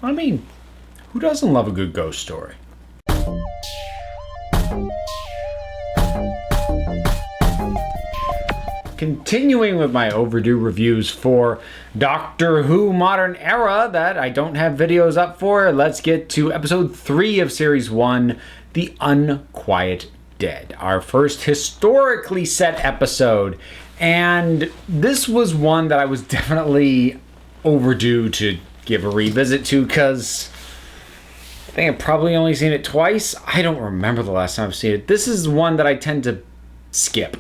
I mean, who doesn't love a good ghost story? Continuing with my overdue reviews for Doctor Who Modern Era that I don't have videos up for, let's get to episode 3 of series 1, The Unquiet Dead, our first historically set episode. And this was one that I was definitely overdue to give a revisit to, because I think I've probably only seen it twice. I don't remember the last time I've seen it. This is one that I tend to skip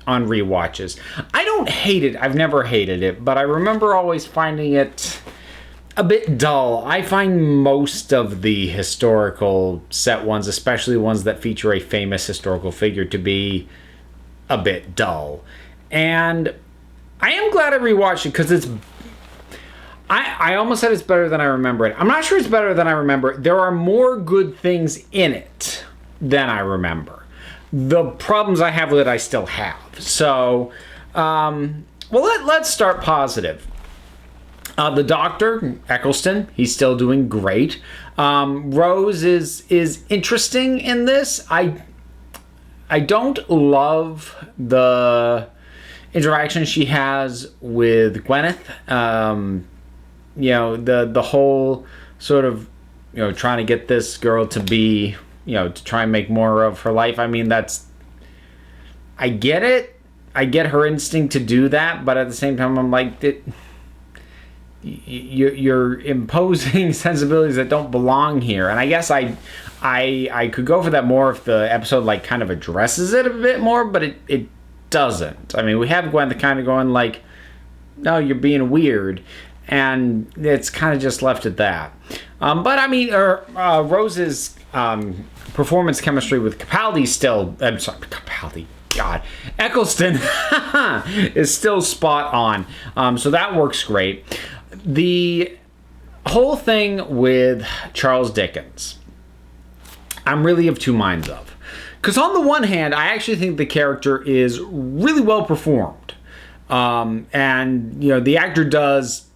on rewatches. I don't hate it. I've never hated it, but I remember always finding it a bit dull. I find most of the historical set ones, especially ones that feature a famous historical figure, to be a bit dull. And I am glad I rewatched it, because it's... I almost said it's better than I remember it. I'm not sure it's better than I remember. There are more good things in it than I remember. The problems I have with it, I still have. So, let's start positive. The Doctor, Eccleston, he's still doing great. Rose is interesting in this. I don't love the interaction she has with Gwyneth. The whole sort of, trying to get this girl to be, to try and make more of her life. I mean, I get it. I get her instinct to do that, but at the same time, I'm like, you're imposing sensibilities that don't belong here. And I guess I could go for that more if the episode kind of addresses it a bit more, but it doesn't. I mean, we have Gwen kind of going like, no, you're being weird, and it's kind of just left at that. But I mean, Rose's performance chemistry with Capaldi Eccleston is still spot on. So that works great. The whole thing with Charles Dickens, I'm really of two minds of. Because on the one hand, I actually think the character is really well performed. And, the actor does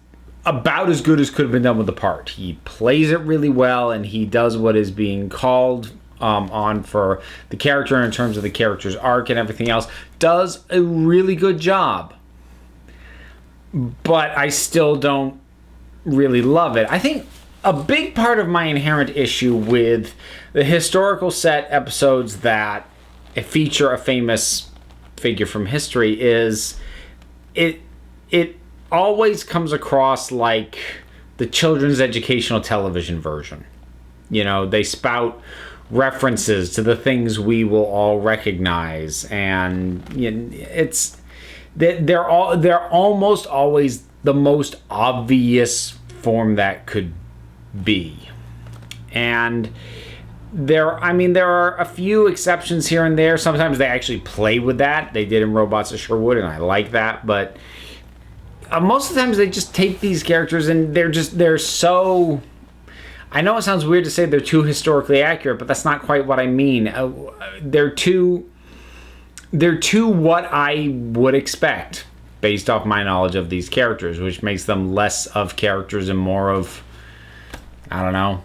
about as good as could have been done with the part. He plays it really well, and he does what is being called on for the character in terms of the character's arc and everything else. Does a really good job. But I still don't really love it. I think a big part of my inherent issue with the historical set episodes that feature a famous figure from history is it always comes across like the children's educational television version. They spout references to the things we will all recognize, and they're almost always the most obvious form that could be. And there are a few exceptions here and there. Sometimes they actually play with that. They did in Robots of Sherwood, and I like that. But most of the times they just take these characters and they're so... I know it sounds weird to say they're too historically accurate, but that's not quite what I mean. They're too what I would expect based off my knowledge of these characters, which makes them less of characters and more of, I don't know,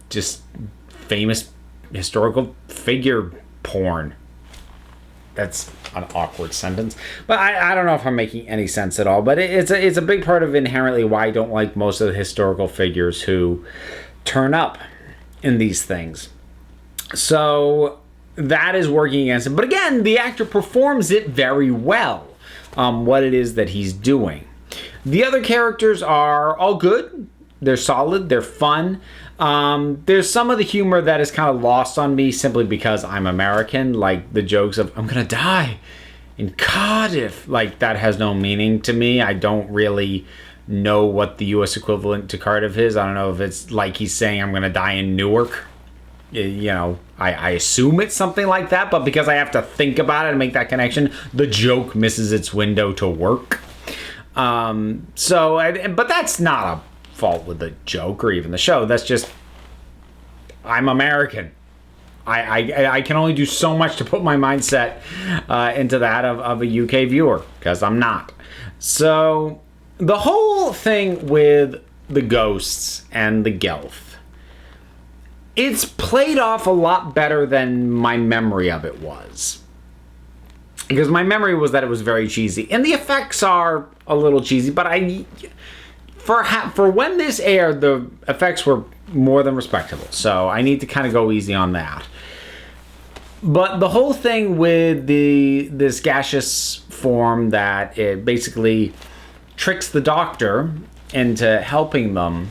just famous historical figure porn. That's an awkward sentence, but I don't know if I'm making any sense at all. But it's a big part of inherently why I don't like most of the historical figures who turn up in these things. So that is working against it. But again, the actor performs it very well, what it is that he's doing. The other characters are all good. They're solid. They're fun. There's some of the humor that is kind of lost on me simply because I'm American. Like the jokes of, I'm going to die in Cardiff. Like, that has no meaning to me. I don't really know what the U.S. equivalent to Cardiff is. I don't know if it's like he's saying I'm going to die in Newark. I assume it's something like that, but because I have to think about it and make that connection, the joke misses its window to work. But that's not a fault with the joke or even the show. That's just, I'm American. I can only do so much to put my mindset into that of a UK viewer, because I'm not. So the whole thing with the ghosts and the Gelf. It's played off a lot better than my memory of it was. Because my memory was that it was very cheesy. And the effects are a little cheesy, but for when this aired, the effects were more than respectable. So I need to kind of go easy on that. But the whole thing with this gaseous form that it basically tricks the Doctor into helping them.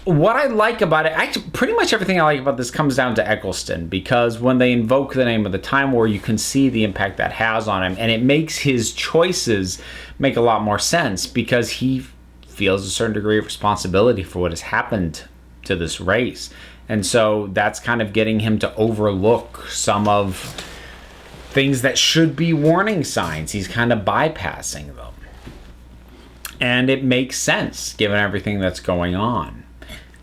What I like about it, actually, pretty much everything I like about this comes down to Eccleston, because when they invoke the name of the Time War, you can see the impact that has on him, and it makes his choices make a lot more sense, because he feels a certain degree of responsibility for what has happened to this race. And so that's kind of getting him to overlook some of things that should be warning signs. He's kind of bypassing them. And it makes sense, given everything that's going on.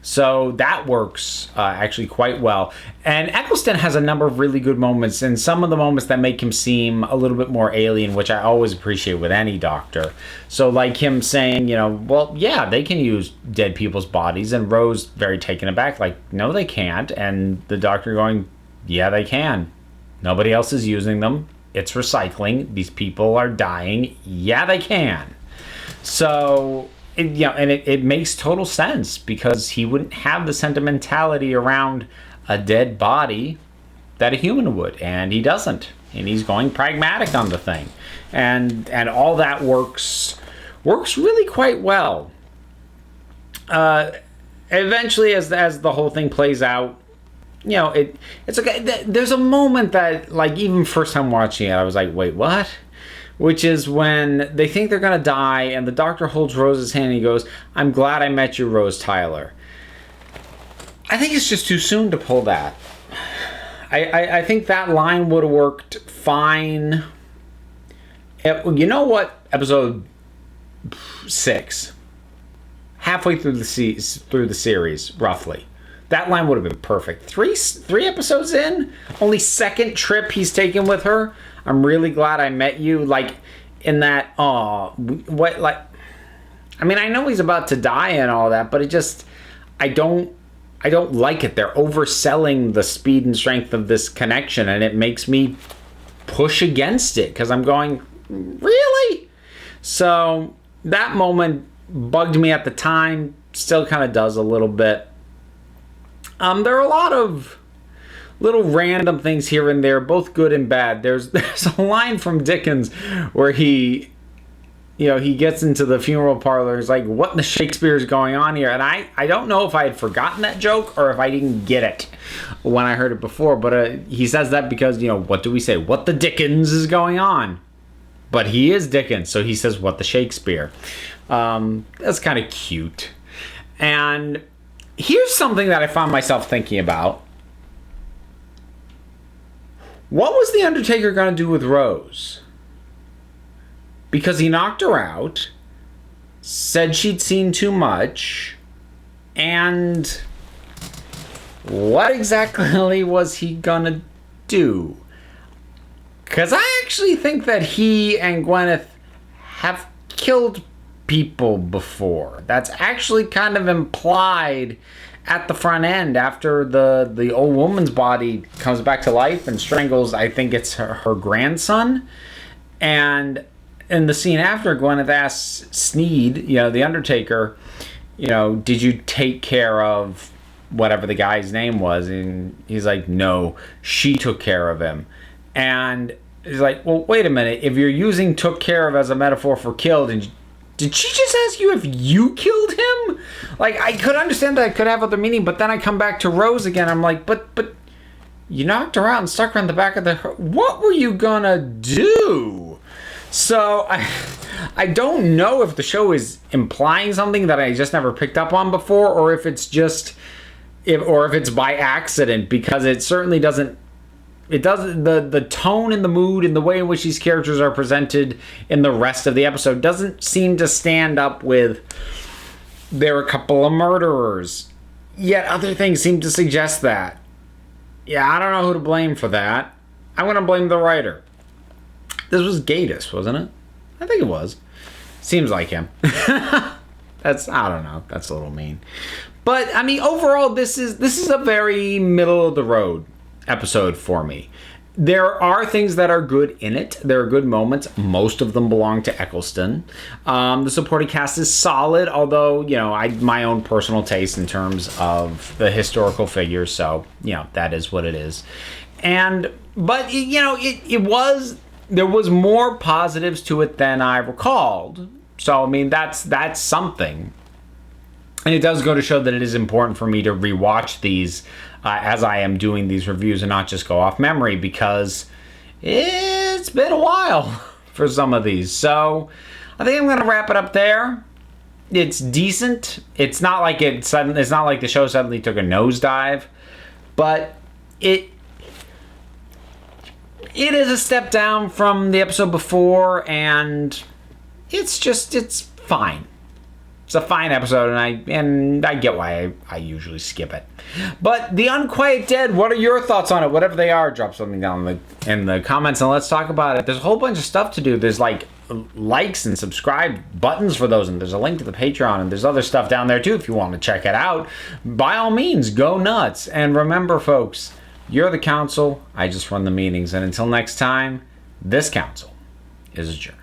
So that works actually quite well. And Eccleston has a number of really good moments, and some of the moments that make him seem a little bit more alien, which I always appreciate with any Doctor. So like him saying, you know, well, yeah, they can use dead people's bodies, and Rose very taken aback, like, no, they can't. And the Doctor going, yeah, they can. Nobody else is using them. It's recycling. These people are dying. Yeah, they can. So... it makes total sense, because he wouldn't have the sentimentality around a dead body that a human would, and he doesn't, and he's going pragmatic on the thing, and all that works really quite well. Eventually, as the whole thing plays out, you know, it's okay. There's a moment that, like, even first time watching it, I was like, wait, what? Which is when they think they're going to die, and the Doctor holds Rose's hand and he goes, I'm glad I met you, Rose Tyler. I think it's just too soon to pull that. I think that line would have worked fine. You know what? Episode 6. Halfway through the series, roughly. That line would have been perfect. Three episodes in? Only second trip he's taken with her. I'm really glad I met you. Like, in that, what, like, I mean, I know he's about to die and all that, but it just, I don't like it. They're overselling the speed and strength of this connection, and it makes me push against it, because I'm going, really? So, that moment bugged me at the time, still kind of does a little bit. There are a lot of little random things here and there, both good and bad. There's a line from Dickens where he gets into the funeral parlor. He's like, what in the Shakespeare is going on here? And I don't know if I had forgotten that joke or if I didn't get it when I heard it before. But he says that because, what do we say? What the Dickens is going on? But he is Dickens, so he says, what the Shakespeare? That's kind of cute. And here's something that I found myself thinking about. What was The Undertaker going to do with Rose? Because he knocked her out, said she'd seen too much, and what exactly was he going to do? Because I actually think that he and Gwyneth have killed people before. That's actually kind of implied at the front end after the old woman's body comes back to life and strangles, I think it's her grandson. And in the scene after, Gwyneth asks Sneed, the Undertaker, did you take care of whatever the guy's name was? And he's like, no, she took care of him. And he's like, well, wait a minute. If you're using took care of as a metaphor for killed, and did she just ask you if you killed him? Like, I could understand that it could have other meaning, but then I come back to Rose again. I'm like, but you knocked her out and stuck her in the back of the... What were you gonna do? So, I don't know if the show is implying something that I just never picked up on before, or if it's just... or if it's by accident, because it certainly doesn't... It doesn't, the tone and the mood and the way in which these characters are presented in the rest of the episode doesn't seem to stand up with they're a couple of murderers. Yet other things seem to suggest that. Yeah, I don't know who to blame for that. I'm going to blame the writer. This was Gatiss, wasn't it? I think it was. Seems like him. I don't know. That's a little mean. But I mean, overall, this is a very middle of the road episode for me. There are things that are good in it. There are good moments. Most of them belong to Eccleston. The supporting cast is solid, although, you know, my own personal taste in terms of the historical figures. So, you know, that is what it is. But you know, there was more positives to it than I recalled. So, I mean, that's something. And it does go to show that it is important for me to rewatch these as I am doing these reviews and not just go off memory, because it's been a while for some of these. So I think I'm going to wrap it up there. It's decent. It's not like it's not like the show suddenly took a nosedive, but it is a step down from the episode before, and it's fine. It's a fine episode, and I get why I usually skip it. But The Unquiet Dead, what are your thoughts on it? Whatever they are, drop something down in the comments and let's talk about it. There's a whole bunch of stuff to do. There's like likes and subscribe buttons for those, and there's a link to the Patreon, and there's other stuff down there too if you want to check it out. By all means, go nuts. And remember, folks, you're the council. I just run the meetings. And until next time, this council is adjourned.